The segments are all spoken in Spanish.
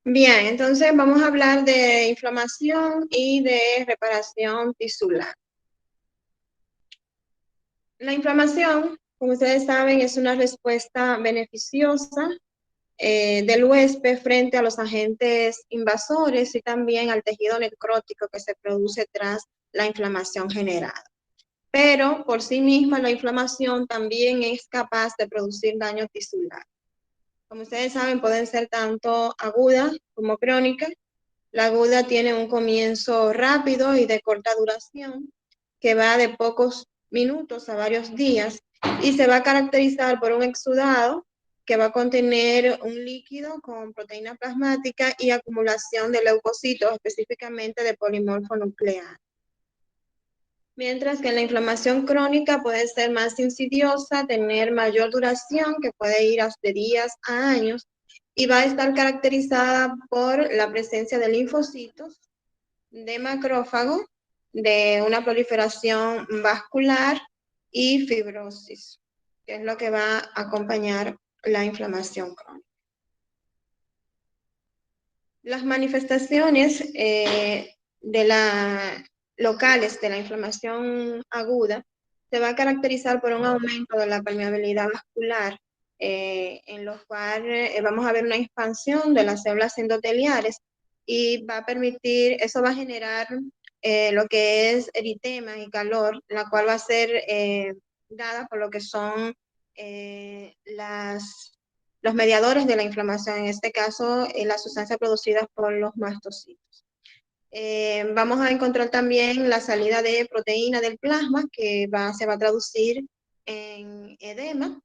Bien, entonces vamos a hablar de inflamación y de reparación tisular. La inflamación, como ustedes saben, es una respuesta beneficiosa del huésped frente a los agentes invasores y también al tejido necrótico que se produce tras la inflamación generada. Pero por sí misma la inflamación también es capaz de producir daño tisular. Como ustedes saben, pueden ser tanto agudas como crónicas. La aguda tiene un comienzo rápido y de corta duración, que va de pocos minutos a varios días, y se va a caracterizar por un exudado que va a contener un líquido con proteína plasmática y acumulación de leucocitos, específicamente de polimorfo nuclear. Mientras que la inflamación crónica puede ser más insidiosa, tener mayor duración, que puede ir de días a años, y va a estar caracterizada por la presencia de linfocitos, de macrófago, de una proliferación vascular y fibrosis, que es lo que va a acompañar la inflamación crónica. Las manifestaciones locales de la inflamación aguda se va a caracterizar por un aumento de la permeabilidad vascular, en los cuales vamos a ver una expansión de las células endoteliales y va a permitir, eso va a generar lo que es eritema y calor, la cual va a ser dada por lo que son los mediadores de la inflamación, en este caso las sustancias producidas por los mastocitos. Vamos a encontrar también la salida de proteína del plasma que se va a traducir en edema,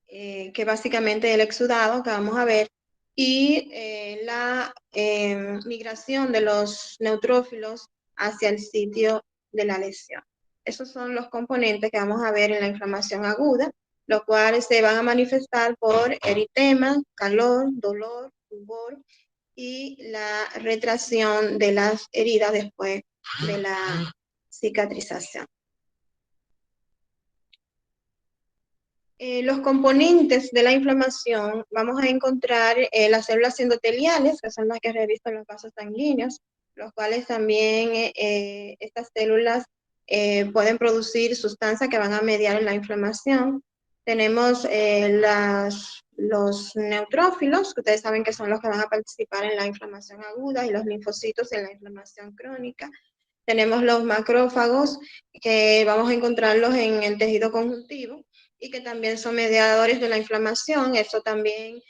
que básicamente es el exudado que vamos a ver, y la migración de los neutrófilos hacia el sitio de la lesión. Esos son los componentes que vamos a ver en la inflamación aguda, los cuales se van a manifestar por eritema, calor, dolor, rubor y la retracción de las heridas después de la cicatrización. Los componentes de la inflamación, vamos a encontrar las células endoteliales, que son las que revisan los vasos sanguíneos, los cuales también estas células pueden producir sustancias que van a mediar en la inflamación. Tenemos los neutrófilos, que ustedes saben que son los que van a participar en la inflamación aguda, y los linfocitos en la inflamación crónica. Tenemos los macrófagos, que vamos a encontrarlos en el tejido conjuntivo y que también son mediadores de la inflamación. Eso también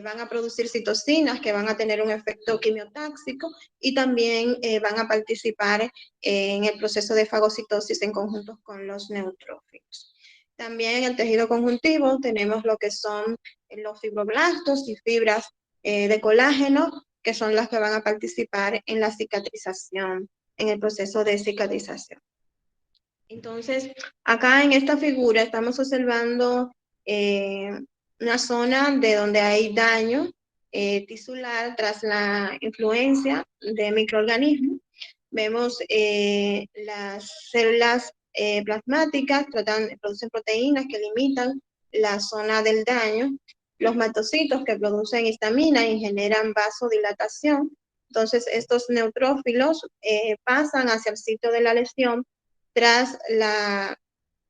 van a producir citocinas que van a tener un efecto quimiotáxico y también van a participar en el proceso de fagocitosis en conjunto con los neutrófilos. También en el tejido conjuntivo tenemos lo que son los fibroblastos y fibras de colágeno, que son las que van a participar en la cicatrización, en el proceso de cicatrización. Entonces, acá en esta figura estamos observando una zona de donde hay daño tisular tras la influencia de microorganismos. Vemos las células plasmáticas producen proteínas que limitan la zona del daño, los mastocitos que producen histamina y generan vasodilatación. Entonces, estos neutrófilos pasan hacia el sitio de la lesión tras la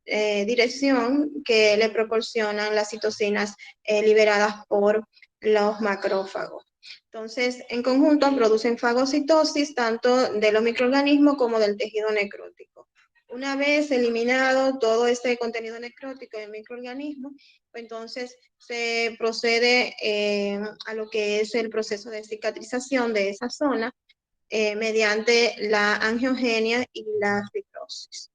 dirección que le proporcionan las citocinas liberadas por los macrófagos. Entonces, en conjunto producen fagocitosis tanto de los microorganismos como del tejido necrótico. Una vez eliminado todo este contenido necrótico del microorganismo, entonces se procede a lo que es el proceso de cicatrización de esa zona mediante la angiogenia y la fibrosis.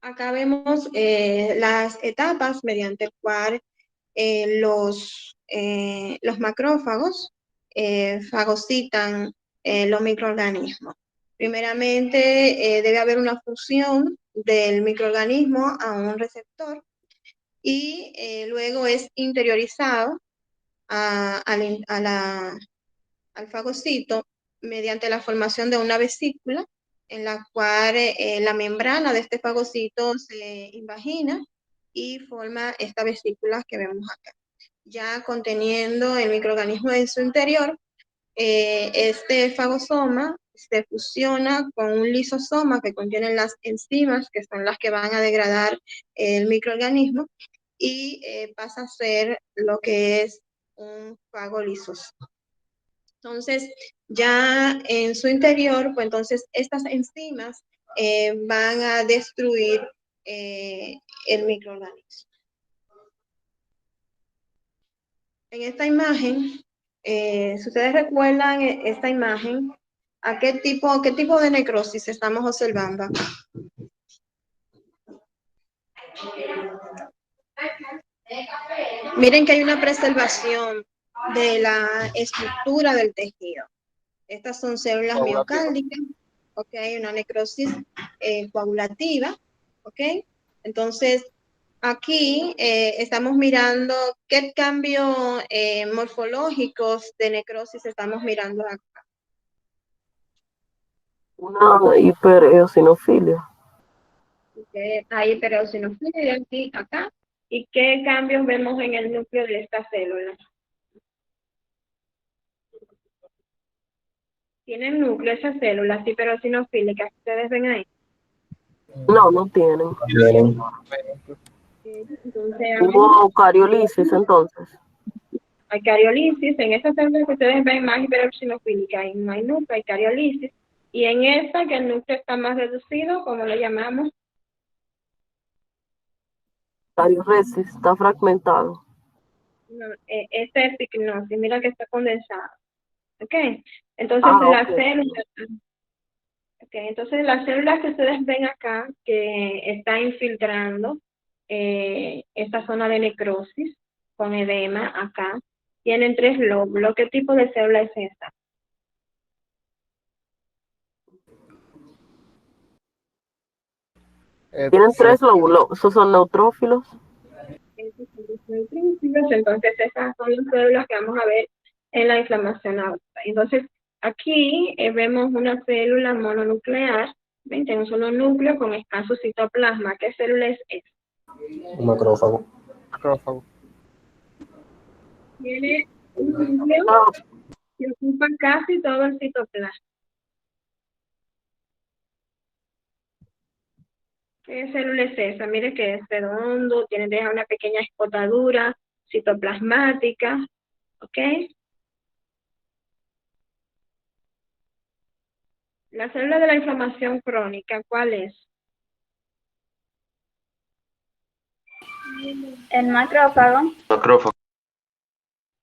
Acá vemos las etapas mediante el cual los macrófagos fagocitan los microorganismos. Primeramente, debe haber una fusión del microorganismo a un receptor y luego es interiorizado al fagocito mediante la formación de una vesícula en la cual la membrana de este fagocito se invagina y forma esta vesícula que vemos acá. ya conteniendo el microorganismo en su interior, este fagosoma se fusiona con un lisosoma que contiene las enzimas, que son las que van a degradar el microorganismo, y pasa a ser lo que es un fagolisosomo. Entonces, ya en su interior, pues entonces estas enzimas van a destruir el microorganismo. En esta imagen, si ustedes recuerdan esta imagen, ¿a qué tipo de necrosis estamos observando? Miren que hay una preservación de la estructura del tejido. Estas son células miocárdicas, ¿ok? Una necrosis coagulativa, ¿ok? Entonces, aquí estamos mirando qué cambios morfológicos de necrosis estamos mirando acá. Una hipereosinofilia. Hay hipereosinofilia aquí, acá. ¿Y qué cambios vemos en el núcleo de esta célula? ¿Tienen núcleo esas células hipereosinofílicas que ustedes ven ahí? No, no tienen. Entonces, Hubo cariolisis entonces. hay cariolisis, en esas células que ustedes ven más hiperoxinofílicas, ahí no hay núcleo, hay cariolisis, y en esta que el núcleo está más reducido, como lo llamamos, Carioresis, está fragmentado. no, esta es pignosis, mira que está condensado, ¿ok? Entonces Ok. las células que ustedes ven acá, que está infiltrando esta zona de necrosis, con edema acá, tienen 3 lóbulos. ¿Qué tipo de célula es esta? Tienen 3 lóbulos. ¿Esos son neutrófilos? Entonces esas son las células que vamos a ver en la inflamación aguda. Entonces aquí vemos una célula mononuclear, ¿ven? Tiene un solo núcleo con escaso citoplasma. ¿Qué célula es esta? Un macrófago. Tiene un núcleo que ocupa casi todo el citoplasma. ¿Qué célula es esa? Mire que es redondo, deja una pequeña escotadura citoplasmática, ¿ok? La célula de la inflamación crónica, ¿cuál es? El macrófago.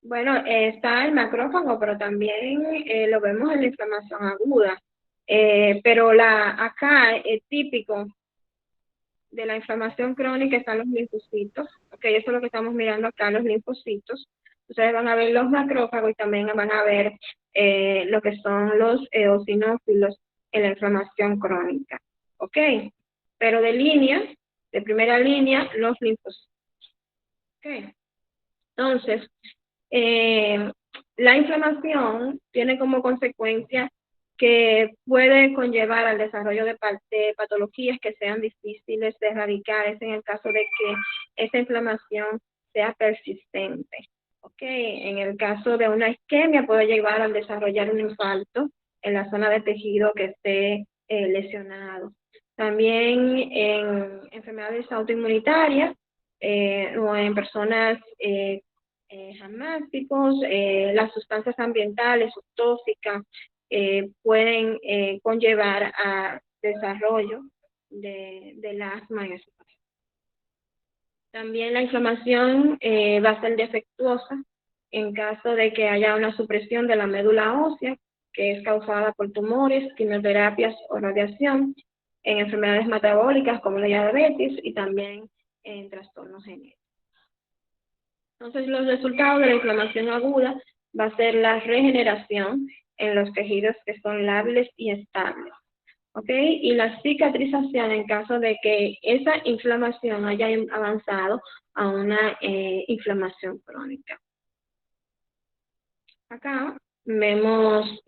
Bueno, está el macrófago, pero también lo vemos en la inflamación aguda. Pero acá es típico de la inflamación crónica están los linfocitos. Ok, eso es lo que estamos mirando acá, los linfocitos. Ustedes van a ver los macrófagos y también van a ver lo que son los eosinófilos en la inflamación crónica. Ok, pero de primera línea, los linfocitos. Ok, entonces, la inflamación tiene como consecuencia que puede conllevar al desarrollo de patologías que sean difíciles de erradicar, es en el caso de que esa inflamación sea persistente. Okay. En el caso de una isquemia puede llevar al desarrollar un infarto en la zona de tejido que esté lesionado. También en enfermedades autoinmunitarias o en personas asmáticos, las sustancias ambientales o tóxicas pueden conllevar a desarrollo del asma en ese caso. También la inflamación va a ser defectuosa en caso de que haya una supresión de la médula ósea, que es causada por tumores, quimioterapias o radiación, en enfermedades metabólicas como la diabetes y también en trastornos genéticos. Entonces, los resultados de la inflamación aguda va a ser la regeneración en los tejidos que son lábiles y estables, ¿ok? Y la cicatrización en caso de que esa inflamación haya avanzado a una inflamación crónica. Acá vemos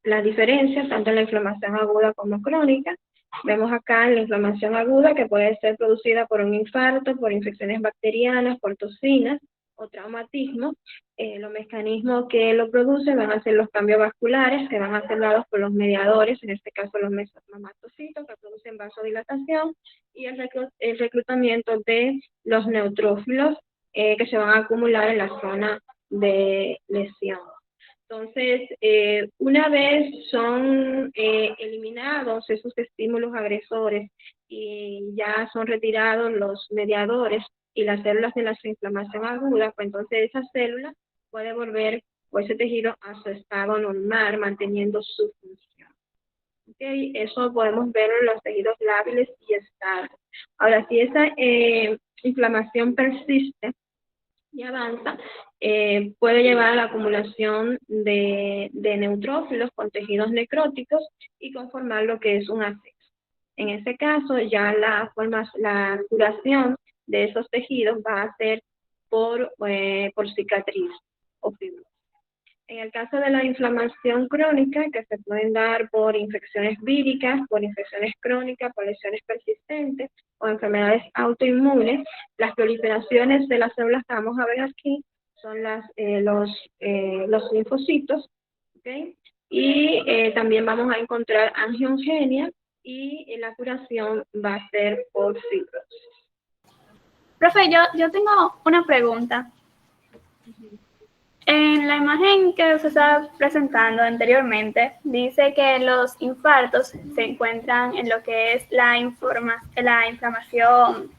las diferencias tanto en la inflamación aguda como crónica. Vemos acá la inflamación aguda que puede ser producida por un infarto, por infecciones bacterianas, por toxinas. o traumatismo, los mecanismos que lo producen van a ser los cambios vasculares que van a ser dados por los mediadores, en este caso los mamastocitos que producen vasodilatación, y el reclutamiento de los neutrófilos que se van a acumular en la zona de lesión. Entonces, una vez son eliminados esos estímulos agresores y ya son retirados los mediadores y las células de la inflamación aguda, pues entonces esa célula puede volver o ese tejido a su estado normal, manteniendo su función. ¿Okay? Eso podemos verlo en los tejidos lábiles y estables. Ahora, si esa inflamación persiste y avanza, puede llevar a la acumulación de neutrófilos con tejidos necróticos y conformar lo que es un absceso. En ese caso, ya la curación de esos tejidos va a ser por cicatriz o fibrosis. En el caso de la inflamación crónica, que se pueden dar por infecciones víricas, por infecciones crónicas, por lesiones persistentes o enfermedades autoinmunes, las proliferaciones de las células que vamos a ver aquí son los linfocitos, ¿okay? Y también vamos a encontrar angiogenia y la curación va a ser por fibrosis. Profe, yo tengo una pregunta. En la imagen que usted estaba presentando anteriormente, dice que los infartos se encuentran en lo que es la inflamación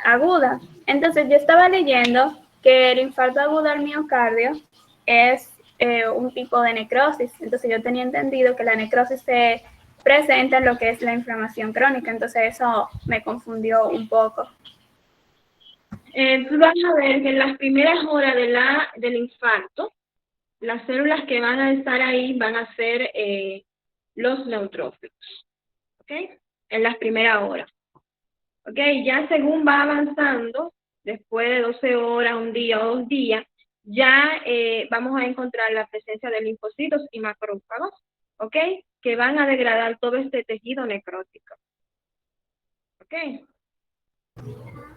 aguda. Entonces, yo estaba leyendo que el infarto agudo al miocardio es un tipo de necrosis. Entonces, yo tenía entendido que la necrosis se presenta en lo que es la inflamación crónica. Entonces, eso me confundió un poco. Tú vas a ver que en las primeras horas del infarto, las células que van a estar ahí van a ser los neutrófilos, ¿ok? En las primeras horas, ¿ok? Ya según va avanzando, después de 12 horas, un día o 2 días, ya vamos a encontrar la presencia de linfocitos y macrófagos, ¿ok? Que van a degradar todo este tejido necrótico, ¿ok?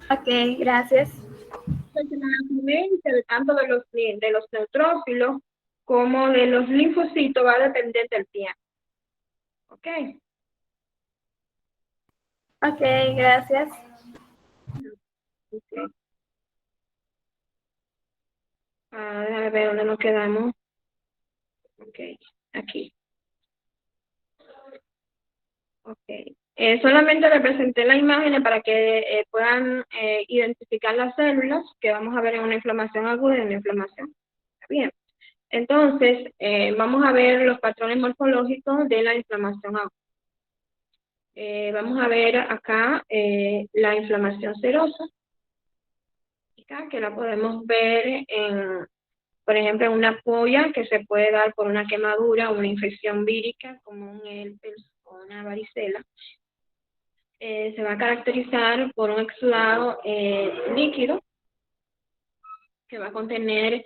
Ok, gracias. Tanto de los neutrófilos como de los linfocitos va a depender del tiempo. ¿Ok? Ok, gracias. Okay. Déjame ver dónde nos quedamos. Ok, aquí. Ok. Solamente representé las imágenes para que puedan identificar las células que vamos a ver en una inflamación aguda y en una inflamación. Bien. Entonces, vamos a ver los patrones morfológicos de la inflamación aguda. Vamos a ver acá la inflamación serosa, acá, que la podemos ver por ejemplo, en una ampolla que se puede dar por una quemadura o una infección vírica como un herpes o una varicela. Se va a caracterizar por un exudado líquido que va a contener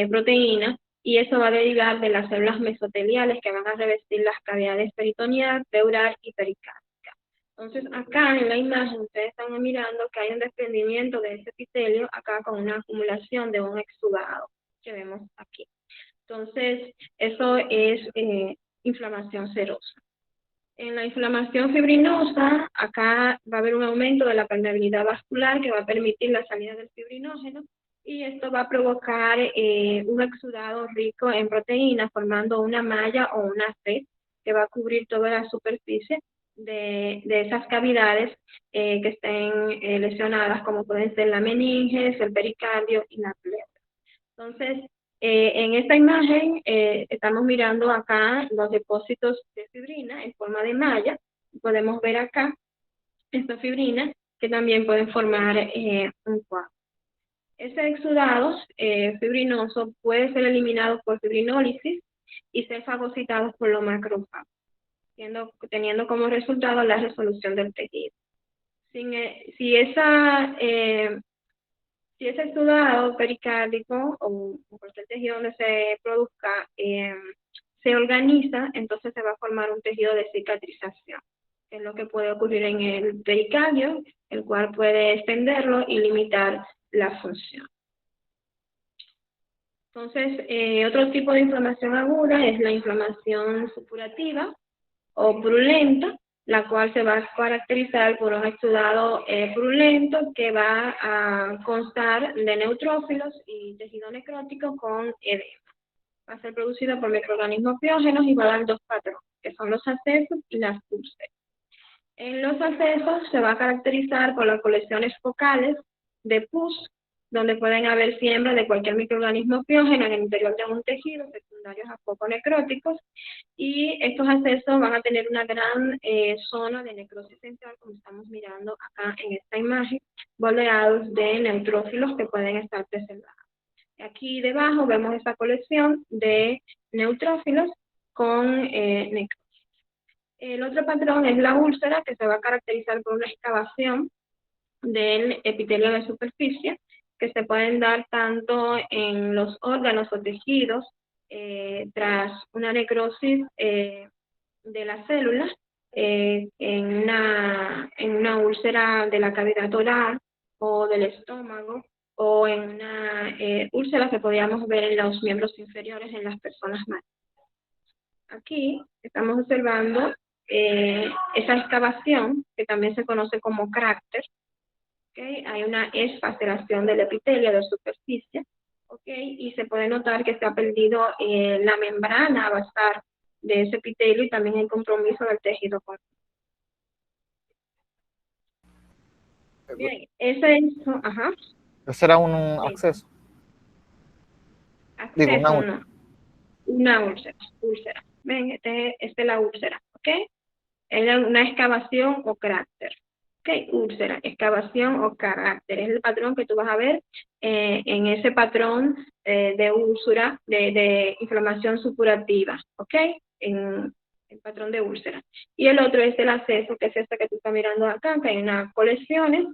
proteínas, y eso va a derivar de las células mesoteliales que van a revestir las cavidades peritoneal, pleural y pericárdica. Entonces, acá en la imagen ustedes están mirando que hay un desprendimiento de ese epitelio acá con una acumulación de un exudado que vemos aquí. Entonces, eso es inflamación serosa. En la inflamación fibrinosa, acá va a haber un aumento de la permeabilidad vascular que va a permitir la salida del fibrinógeno, y esto va a provocar un exudado rico en proteínas, formando una malla o una red que va a cubrir toda la superficie de esas cavidades que estén lesionadas, como pueden ser la meninges, el pericardio y la pleura. Entonces, en esta imagen estamos mirando acá los depósitos de fibrina en forma de malla. Podemos ver acá estas fibrinas que también pueden formar un cuadro. Ese exudado fibrinoso puede ser eliminado por fibrinólisis y ser fagocitado por los macrófagos, teniendo como resultado la resolución del tejido. Si ese exudado pericárdico o cualquier tejido donde se produzca se organiza, entonces se va a formar un tejido de cicatrización, que es lo que puede ocurrir en el pericardio, el cual puede extenderlo y limitar la función. Entonces, otro tipo de inflamación aguda es la inflamación supurativa o purulenta, la cual se va a caracterizar por un exudado purulento que va a constar de neutrófilos y tejido necrótico con edema. Va a ser producido por microorganismos biógenos y va a dar dos patrones, que son los accesos y las úlceras. En los accesos se va a caracterizar por las colecciones focales de pus, donde pueden haber siembra de cualquier microorganismo biógeno en el interior de un tejido, secundarios a focos necróticos, y estos accesos van a tener una gran zona de necrosis central, como estamos mirando acá en esta imagen, bordeados de neutrófilos que pueden estar preservados. Aquí debajo vemos esta colección de neutrófilos con necrosis. El otro patrón es la úlcera, que se va a caracterizar por una excavación del epitelio de superficie, que se pueden dar tanto en los órganos o tejidos tras una necrosis de las células, en una úlcera de la cavidad oral o del estómago, o en una úlcera que podríamos ver en los miembros inferiores en las personas mayores. Aquí estamos observando esa excavación, que también se conoce como cráter. ¿Okay? Hay una esfacelación del epitelio de superficie, ¿okay? Y se puede notar que se ha perdido la membrana basal de ese epitelio y también el compromiso del tejido. Bien, ese es, ajá. Ese era un Sí. acceso. Acceso, Digo, una no. Una úlcera. Ven, esta es la úlcera, ¿ok? Es una excavación o cráter. ¿Ok? Úlcera, excavación o carácter. Es el patrón que tú vas a ver en ese patrón de úlcera, de inflamación supurativa. ¿Ok? En el patrón de úlcera. Y el otro es el acceso, que es este que tú estás mirando acá, que hay unas colecciones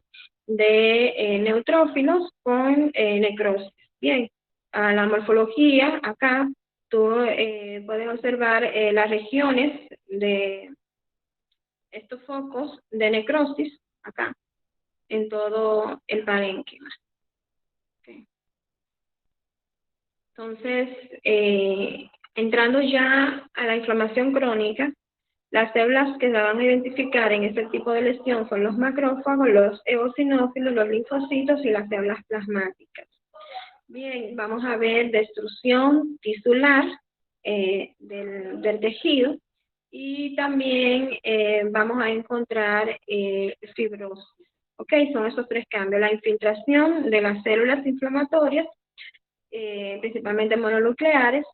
de neutrófilos con necrosis. Bien, a la morfología, acá tú puedes observar las regiones de estos focos de necrosis acá en todo el parénquima. Okay. Entonces, entrando ya a la inflamación crónica, las células que se van a identificar en este tipo de lesión son los macrófagos, los eosinófilos, los linfocitos y las células plasmáticas. Bien, vamos a ver destrucción tisular del tejido, y también vamos a encontrar fibrosis. ¿Ok? Son esos tres cambios: la infiltración de las células inflamatorias, principalmente mononucleares,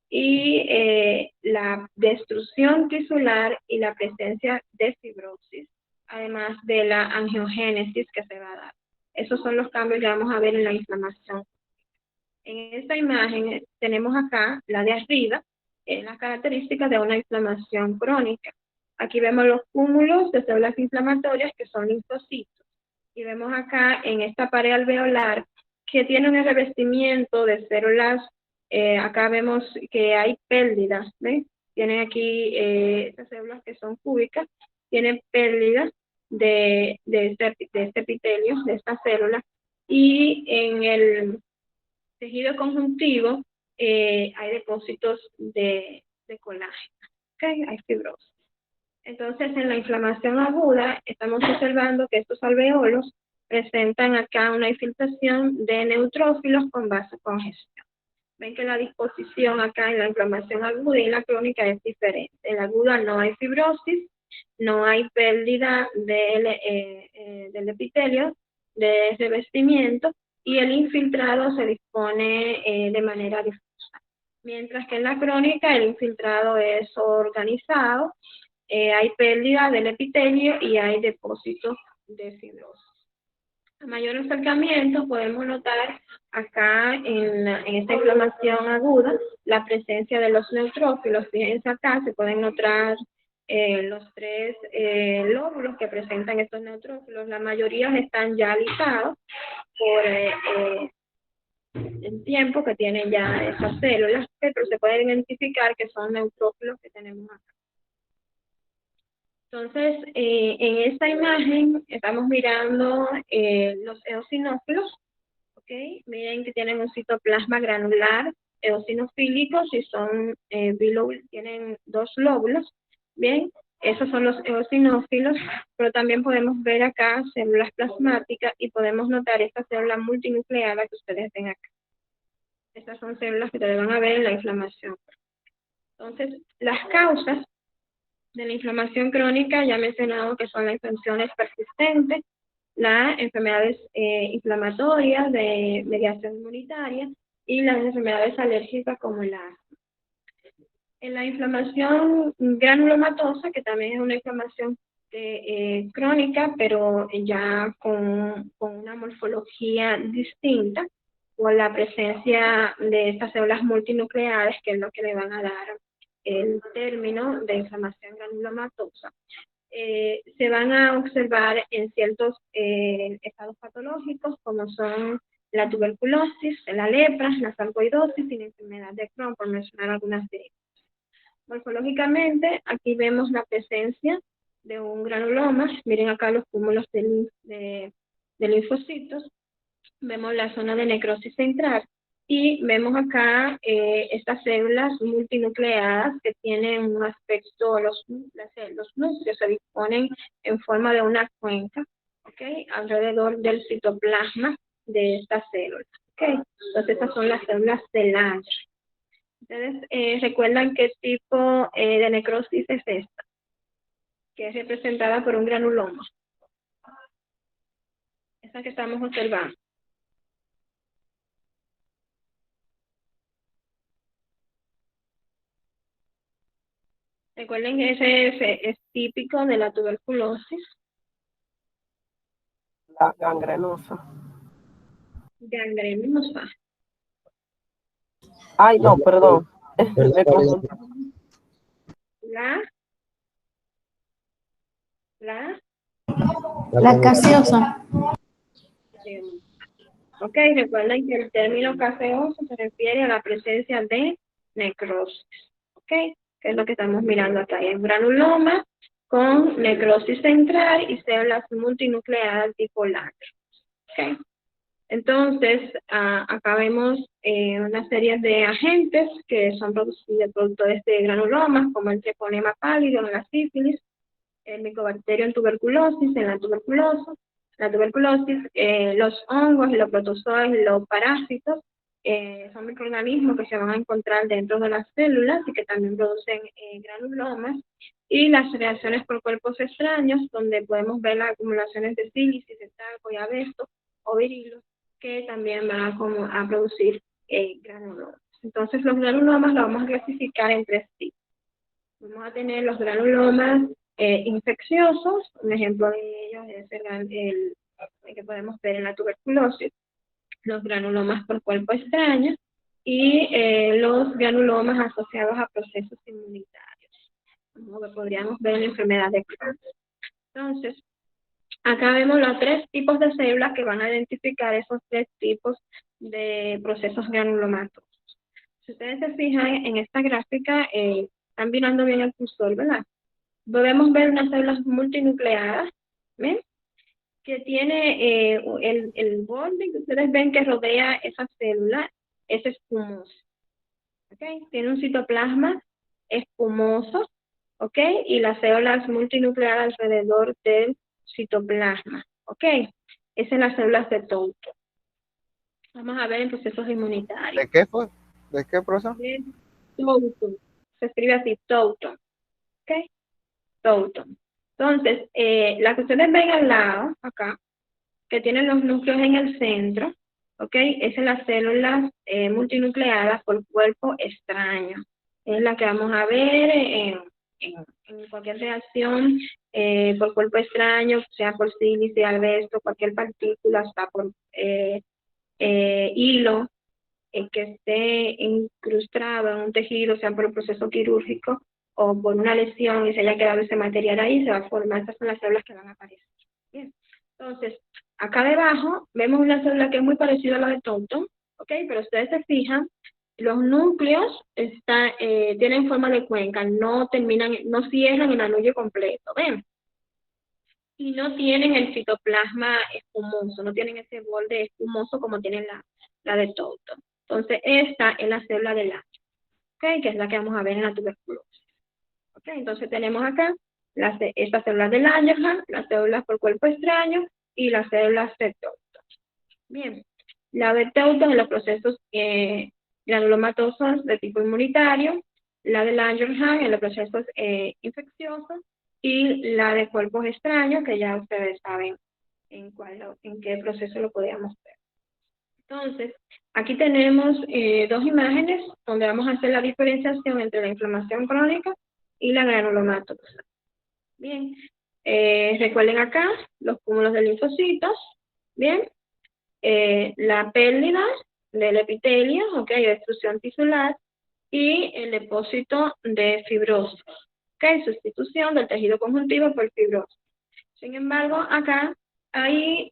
y la destrucción tisular y la presencia de fibrosis, además de la angiogénesis que se va a dar. Esos son los cambios que vamos a ver en la inflamación. En esta imagen tenemos acá la de arriba, las características de una inflamación crónica. Aquí vemos los cúmulos de células inflamatorias, que son linfocitos. Y vemos acá en esta pared alveolar que tiene un revestimiento de células. Acá vemos que hay pérdidas, ¿ven? Tienen aquí estas células que son cúbicas, tienen pérdidas de este epitelio, de estas células. Y en el tejido conjuntivo hay depósitos de colágeno, ¿okay? Hay fibrosis. Entonces, en la inflamación aguda, estamos observando que estos alveolos presentan acá una infiltración de neutrófilos con vasocongestión. Ven que la disposición acá en la inflamación aguda y en la crónica es diferente. En la aguda no hay fibrosis, no hay pérdida del epitelio, de revestimiento, y el infiltrado se dispone de manera difusa. Mientras que en la crónica el infiltrado es organizado, hay pérdida del epitelio y hay depósitos de fibrosis. A mayor acercamiento podemos notar acá en esta inflamación aguda la presencia de los neutrófilos. Fíjense acá, se pueden notar los tres lóbulos que presentan estos neutrófilos. La mayoría están ya alisados por el tiempo que tienen ya esas células, pero se puede identificar que son neutrófilos que tenemos acá. Entonces, en esta imagen estamos mirando los eosinófilos, ¿ok? Miren que tienen un citoplasma granular eosinofílico, si son tienen 2 lóbulos, ¿bien? Esos son los eosinófilos, pero también podemos ver acá células plasmáticas y podemos notar esta célula multinucleada que ustedes ven acá. Estas son células que ustedes van a ver en la inflamación. Entonces, las causas de la inflamación crónica, ya he mencionado que son las infecciones persistentes, las enfermedades inflamatorias de mediación inmunitaria y las enfermedades alérgicas como el asma. En la inflamación granulomatosa, que también es una inflamación crónica, pero ya con una morfología distinta, por la presencia de estas células multinucleares, que es lo que le van a dar el término de inflamación granulomatosa. Se van a observar en ciertos estados patológicos, como son la tuberculosis, la lepra, la sarcoidosis y la enfermedad de Crohn, por mencionar algunas de ellas. Morfológicamente, aquí vemos la presencia de un granuloma. Miren acá los cúmulos de linfocitos. Vemos la zona de necrosis central y vemos acá estas células multinucleadas que tienen un aspecto, los núcleos se disponen en forma de una cuenca, ¿ok? Alrededor del citoplasma de estas células, ¿ok? Entonces estas son las células de Lange. Ustedes recuerdan qué tipo de necrosis es esta, que es representada por un granuloma. Esa que estamos observando. Recuerden que ese es típico de la tuberculosis. La gangrenosa. Gangrenosa. Ay, no, perdón. Me confundí. La gaseosa. Ok, recuerden que el término gaseoso se refiere a la presencia de necrosis. Ok, que es lo que estamos mirando acá. Hay un granuloma con necrosis central y células multinucleadas tipo Lange. Ok. Entonces, acá vemos una serie de agentes que son productores de granulomas, como el treponema pálido en la sífilis, el micobacterio en tuberculosis, en la tuberculosis, los hongos, los protozoos, los parásitos, son microorganismos que se van a encontrar dentro de las células y que también producen granulomas, y las reacciones por cuerpos extraños, donde podemos ver las acumulaciones de sílice, de talco y abesto o virilos, que también van a producir granulomas. Entonces, los granulomas los vamos a clasificar en 3 tipos. Vamos a tener los granulomas infecciosos, un ejemplo de ellos es el que podemos ver en la tuberculosis, los granulomas por cuerpo extraño y los granulomas asociados a procesos inmunitarios, como podríamos ver en la enfermedad de Crohn. Entonces, acá vemos los 3 tipos de células que van a identificar esos 3 tipos de procesos granulomatosos. Si ustedes se fijan en esta gráfica, están mirando bien el cursor, ¿verdad? Podemos ver unas células multinucleadas, ¿ven? Que tiene el borde que ustedes ven que rodea esa célula, es espumoso. ¿Okay? Tiene un citoplasma espumoso, ¿ok? Y las células multinucleadas alrededor del citoplasma, ¿ok? Esas son las células de Touton. Vamos a ver en procesos inmunitarios. ¿De qué fue? ¿De qué, profesor? De Touton. Se escribe así, Touton. ¿Ok? Touton. Entonces, la que ustedes ven al lado, acá, que tienen los núcleos en el centro, ¿ok? Esas son las células multinucleadas por cuerpo extraño. Es la que vamos a ver en cualquier reacción por cuerpo extraño, sea por sílice, albesto, cualquier partícula, hasta por hilo que esté incrustado en un tejido, sea por un proceso quirúrgico o por una lesión y se haya quedado ese material ahí, se va a formar. Estas son las células que van a aparecer. Bien. Entonces, acá debajo vemos una célula que es muy parecida a la de Touton, ¿ok? Pero ustedes se fijan, los núcleos tienen forma de cuenca, no cierran el anillo completo, ¿ven? y no tienen el citoplasma espumoso, no tienen ese borde espumoso como tienen la de Toulton. Entonces, esta es la célula del Langerhans, ¿ok? Que es la que vamos a ver en la tuberculosis. ¿Ok? Entonces, tenemos acá estas células del Langerhans, las células por cuerpo extraño y las células de Toulton. Bien, la de Toulton en los procesos granulomatosos de tipo inmunitario, la de Langerhans en los procesos infecciosos y la de cuerpos extraños, que ya ustedes saben en qué proceso lo podíamos ver. Entonces, aquí tenemos dos imágenes donde vamos a hacer la diferenciación entre la inflamación crónica y la granulomatosa. Bien, recuerden acá los cúmulos de linfocitos, bien, la pérdida del epitelio, ok, destrucción tisular, y el depósito de fibrosis, ok, sustitución del tejido conjuntivo por fibrosis. Sin embargo, acá hay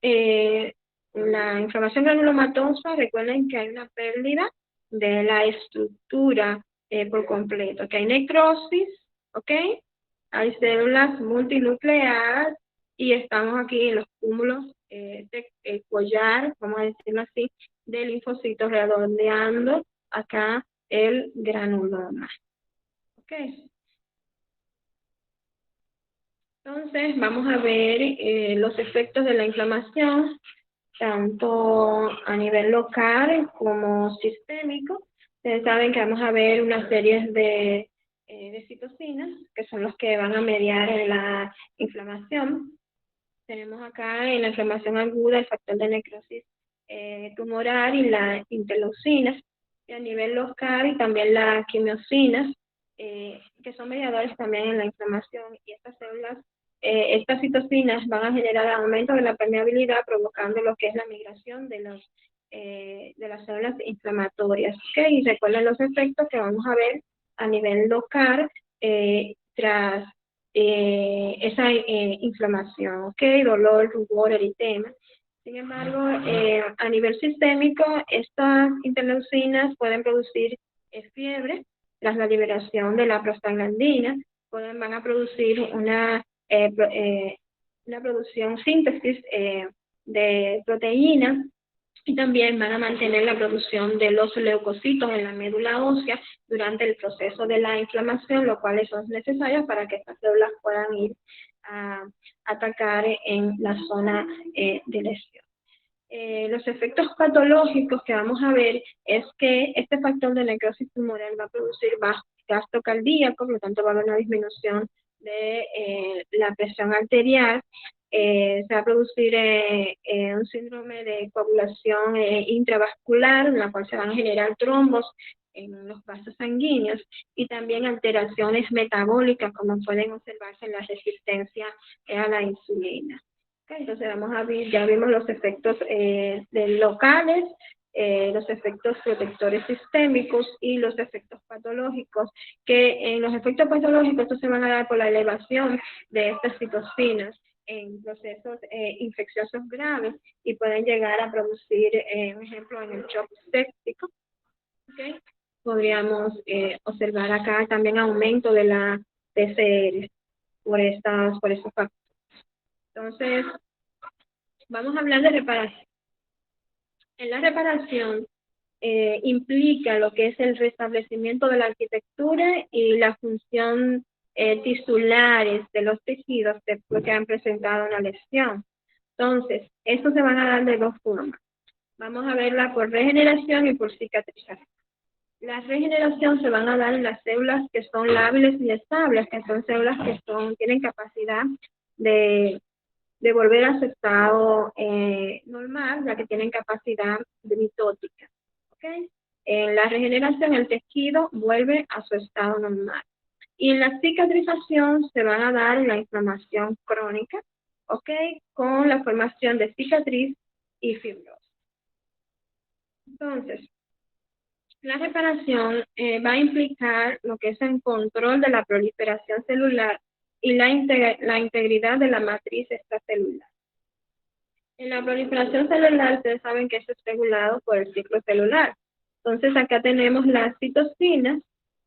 la inflamación granulomatosa, recuerden que hay una pérdida de la estructura por completo, que hay necrosis, ok, hay células multinucleadas y estamos aquí en los cúmulos de collar, vamos a decirlo así, de linfocitos redondeando acá el granuloma. Ok. Entonces, vamos a ver los efectos de la inflamación, tanto a nivel local como sistémico. Ustedes saben que vamos a ver una serie de citocinas, que son los que van a mediar en la inflamación. Tenemos acá en la inflamación aguda el factor de necrosis tumoral y la interleucina, y a nivel local y también la quimiosinas, que son mediadores también en la inflamación, y estas células, estas citocinas van a generar aumento de la permeabilidad, provocando lo que es la migración de las células inflamatorias. ¿Okay? Y recuerden los efectos que vamos a ver a nivel local tras esa inflamación, ¿ok? Dolor, rubor, eritema. Sin embargo, a nivel sistémico, estas interleucinas pueden producir fiebre tras la liberación de la prostaglandina, van a producir una producción, síntesis de proteínas, y también van a mantener la producción de los leucocitos en la médula ósea durante el proceso de la inflamación, lo cual son necesarios para que estas células puedan ir a atacar en la zona de lesión. Los efectos patológicos que vamos a ver es que este factor de necrosis tumoral va a producir gasto cardíaco, por lo tanto va a haber una disminución de la presión arterial. Se va a producir un síndrome de coagulación intravascular, en la cual se van a generar trombos en los vasos sanguíneos, y también alteraciones metabólicas, como pueden observarse en la resistencia a la insulina. Okay, entonces vamos a ver, ya vimos los efectos locales, los efectos protectores sistémicos y los efectos patológicos, que en los efectos patológicos estos se van a dar por la elevación de estas citocinas en procesos infecciosos graves, y pueden llegar a producir, un ejemplo, en el shock séptico. ¿Okay? Podríamos observar acá también aumento de la PCR por esos factores. Entonces, vamos a hablar de reparación. En la reparación implica lo que es el restablecimiento de la arquitectura y la función tisulares de los tejidos después que han presentado una lesión. Entonces, estos se van a dar de dos formas. Vamos a verla por regeneración y por cicatrización. La regeneración se van a dar en las células que son lábiles y estables, que son células que tienen capacidad de volver a su estado normal, ya que tienen capacidad mitótica. ¿Okay? En la regeneración el tejido vuelve a su estado normal. Y en la cicatrización se van a dar la inflamación crónica, ¿ok? Con la formación de cicatriz y fibrosis. Entonces, la reparación va a implicar lo que es el control de la proliferación celular y la integridad de la matriz extracelular. En la proliferación celular, ustedes saben que eso es regulado por el ciclo celular. Entonces, acá tenemos las citocinas,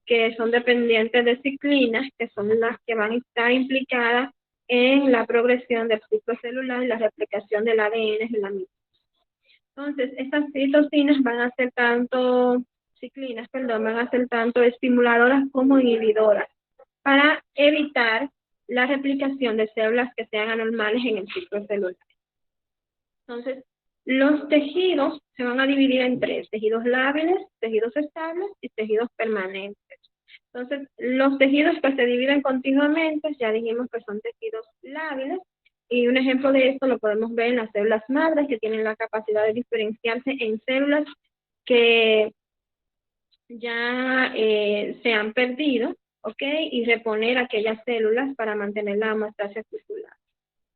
que son dependientes de ciclinas, que son las que van a estar implicadas en la progresión del ciclo celular y la replicación del ADN en la mitad. Entonces, estas citocinas van a ser tanto, ciclinas, perdón, van a ser tanto estimuladoras como inhibidoras para evitar la replicación de células que sean anormales en el ciclo celular. Entonces, los tejidos se van a dividir en tres: tejidos lábiles, tejidos estables y tejidos permanentes. Entonces, los tejidos que se dividen continuamente, ya dijimos que son tejidos lábiles, y un ejemplo de esto lo podemos ver en las células madres, que tienen la capacidad de diferenciarse en células que ya se han perdido, ¿ok? Y reponer aquellas células para mantener la homeostasis tisular.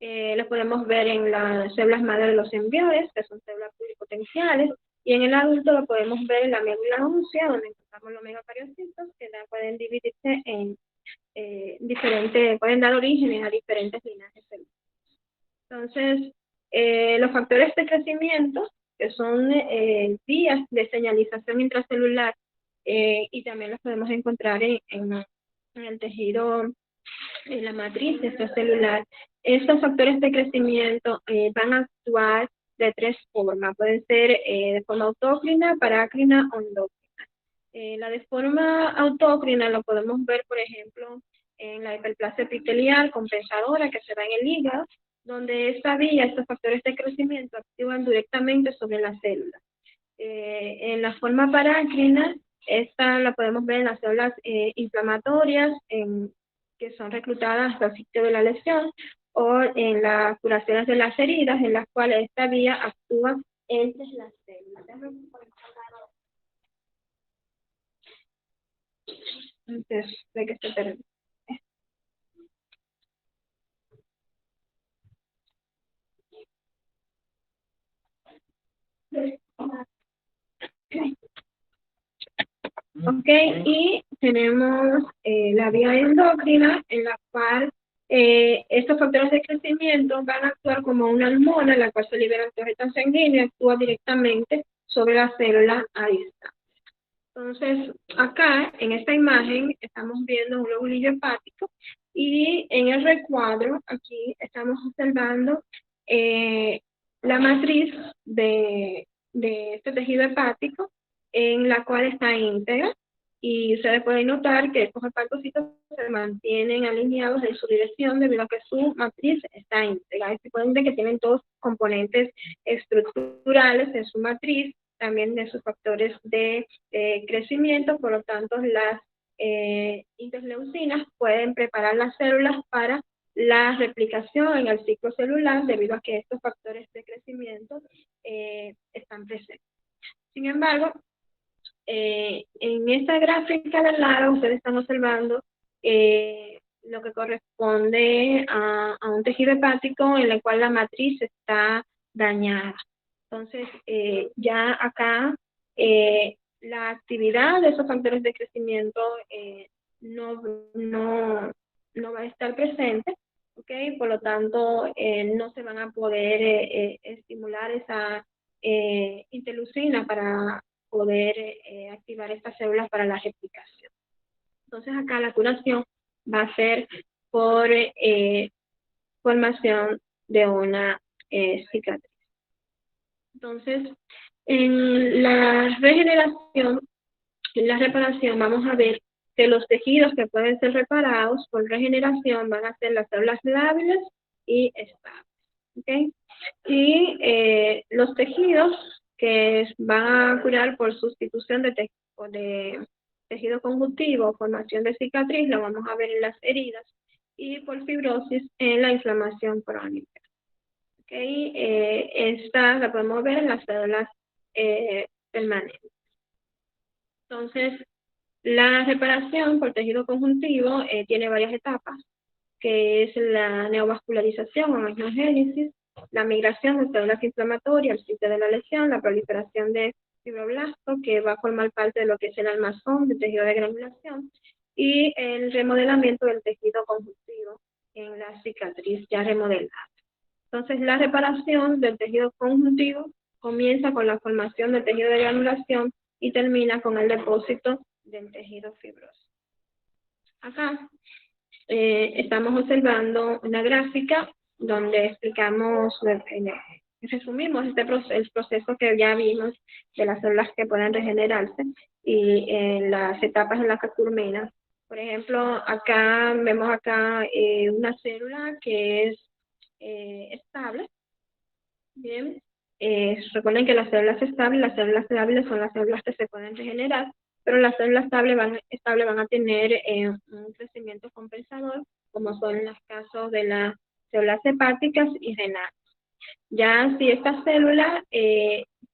Lo podemos ver en las células madre de los embriones, que son células pluripotenciales, y en el adulto lo podemos ver en la médula ósea, donde encontramos los megacariocitos, que pueden dividirse en diferentes, pueden dar origen a diferentes linajes celulares. Entonces, los factores de crecimiento, que son vías de señalización intracelular, y también los podemos encontrar en el tejido, en la matriz extracelular. Estos factores de crecimiento van a actuar de tres formas. Pueden ser de forma autócrina, parácrina o endócrina. La de forma autócrina lo podemos ver, por ejemplo, en la hiperplasia epitelial compensadora que se da en el hígado, donde esta vía, estos factores de crecimiento actúan directamente sobre la célula. En la forma parácrina, esta la podemos ver en las células inflamatorias que son reclutadas hasta el sitio de la lesión, o en las curaciones de las heridas, en las cuales esta vía actúa entre las células. Entonces, de que se termine. Ok, y tenemos la vía endocrina, en la cual estos factores de crecimiento van a actuar como una hormona, en la cual se libera corriente sanguínea y actúa directamente sobre la célula a distancia. Entonces, acá, en esta imagen, estamos viendo un lobulillo hepático, y en el recuadro, aquí, estamos observando la matriz de este tejido hepático, en la cual está íntegra, y ustedes pueden notar que estos hepatocitos se mantienen alineados en su dirección debido a que su matriz está íntegra. Y pueden ver que tienen todos componentes estructurales en su matriz, también de sus factores de crecimiento. Por lo tanto, las interleucinas pueden preparar las células para la replicación en el ciclo celular debido a que estos factores de crecimiento están presentes. Sin embargo, en esta gráfica de lado ustedes están observando lo que corresponde a un tejido hepático en el cual la matriz está dañada. Entonces, ya acá la actividad de esos factores de crecimiento no va a estar presente, ¿ok? Por lo tanto, no se van a poder estimular esa interleucina para poder activar estas células para la replicación. Entonces, acá la curación va a ser por formación de una cicatriz. Entonces, en la regeneración, en la reparación, vamos a ver que los tejidos que pueden ser reparados por regeneración van a ser las células lábiles y estables. ¿Okay? Y los tejidos que van a curar por sustitución de tejido conjuntivo, formación de cicatriz, lo vamos a ver en las heridas, y por fibrosis en la inflamación crónica. Okay, esta la podemos ver en las células permanentes. Entonces, la reparación por tejido conjuntivo tiene varias etapas, que es la neovascularización o angiogénesis, la migración de células inflamatorias al sitio de la lesión, la proliferación de fibroblastos, que va a formar parte de lo que es el armazón del tejido de granulación, y el remodelamiento del tejido conjuntivo en la cicatriz ya remodelada. Entonces, la reparación del tejido conjuntivo comienza con la formación del tejido de granulación y termina con el depósito del tejido fibroso. Acá estamos observando una gráfica donde explicamos, resumimos el proceso que ya vimos de las células que pueden regenerarse y las etapas en las que culminan. Por ejemplo, acá vemos una célula que es estable. Bien, recuerden que las células estables son las células que se pueden regenerar, pero las células estables van a tener un crecimiento compensador, como son los casos de las células hepáticas y renales. Ya si esta célula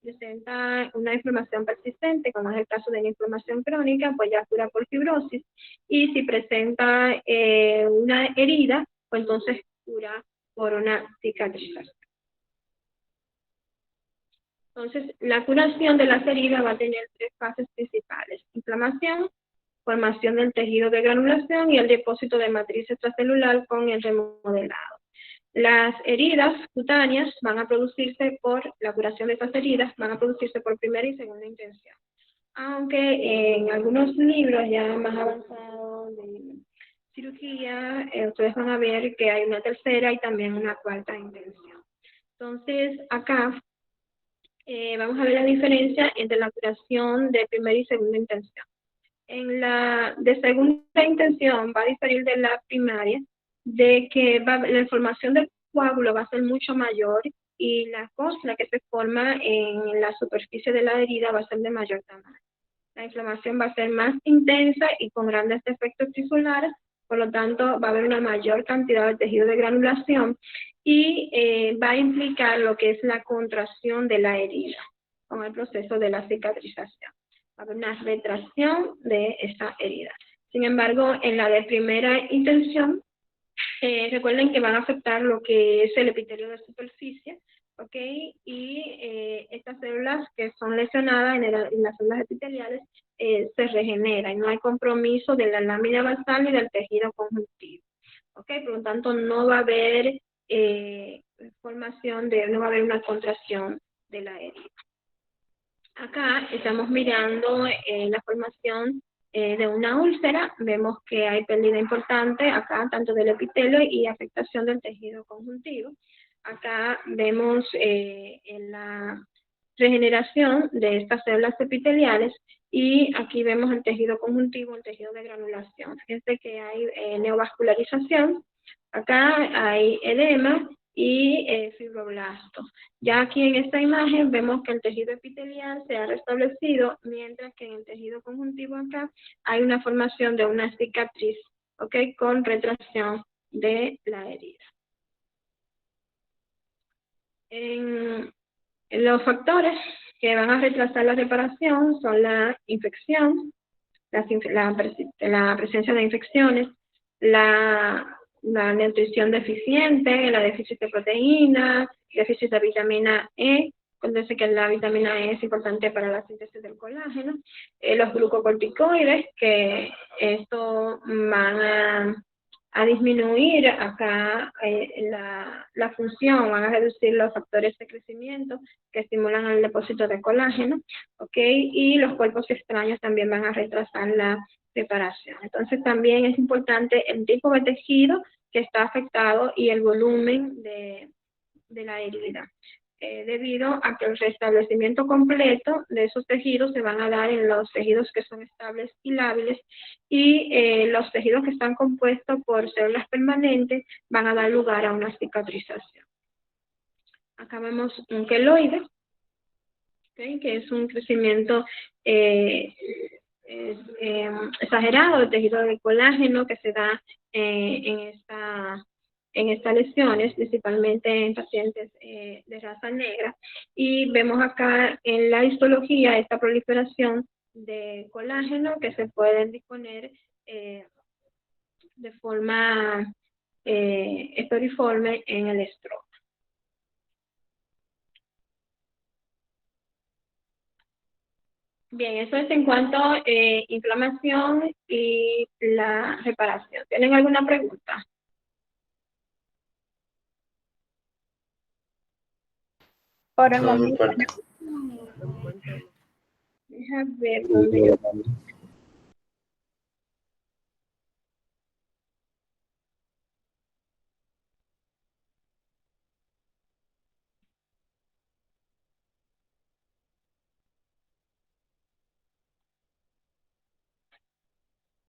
presenta una inflamación persistente, como es el caso de la inflamación crónica, pues ya cura por fibrosis, y si presenta una herida, pues entonces cura por una cicatrización. Entonces, la curación de las heridas va a tener 3 fases principales: inflamación, formación del tejido de granulación y el depósito de matriz extracelular con el remodelado. Las heridas cutáneas van a producirse la curación de estas heridas van a producirse por primera y segunda intención. Aunque en algunos libros ya más avanzados de cirugía, ustedes van a ver que hay una tercera y también una cuarta intención. Entonces, acá vamos a ver la diferencia entre la curación de primera y segunda intención. En la de segunda intención va a diferir de la primaria, de que la formación del coágulo va a ser mucho mayor y la costra que se forma en la superficie de la herida va a ser de mayor tamaño. La inflamación va a ser más intensa y con grandes efectos tisulares, por lo tanto va a haber una mayor cantidad de tejido de granulación y va a implicar lo que es la contracción de la herida con el proceso de la cicatrización. Va a haber una retracción de esa herida. Sin embargo, en la de primera intención, recuerden que van a afectar lo que es el epitelio de superficie, ¿ok? Y estas células que son lesionadas en las células epiteliales se regeneran, no hay compromiso de la lámina basal ni del tejido conjuntivo, ¿ok? Por lo tanto, no va a haber no va a haber una contracción de la herida. Acá estamos mirando la formación de una úlcera. Vemos que hay pérdida importante acá, tanto del epitelio y afectación del tejido conjuntivo. Acá vemos la regeneración de estas células epiteliales y aquí vemos el tejido conjuntivo, el tejido de granulación. Fíjense que hay neovascularización, acá hay edema y fibroblasto. Ya aquí en esta imagen vemos que el tejido epitelial se ha restablecido, mientras que en el tejido conjuntivo acá hay una formación de una cicatriz, ¿ok? Con retracción de la herida. En los factores que van a retrasar la reparación son la infección, la presencia de infecciones, la nutrición deficiente, la déficit de proteína, déficit de vitamina E. Acuérdense que la vitamina E es importante para la síntesis del colágeno. Los glucocorticoides, que esto van a disminuir acá la función, van a reducir los factores de crecimiento que estimulan el depósito de colágeno, ¿ok? Y los cuerpos extraños también van a retrasar la reparación. Entonces también es importante el tipo de tejido que está afectado y el volumen de la herida. Debido a que el restablecimiento completo de esos tejidos se van a dar en los tejidos que son estables y lábiles, y los tejidos que están compuestos por células permanentes van a dar lugar a una cicatrización. Acá vemos un queloide, ¿okay? Que es un crecimiento exagerado del tejido de colágeno que se da en estas lesiones, principalmente en pacientes de raza negra, y vemos acá en la histología esta proliferación de colágeno que se pueden disponer de forma esporiforme en el estroma. Bien, eso es en cuanto a inflamación y la reparación. ¿Tienen alguna pregunta? Por el momento. Déjame ver dónde yo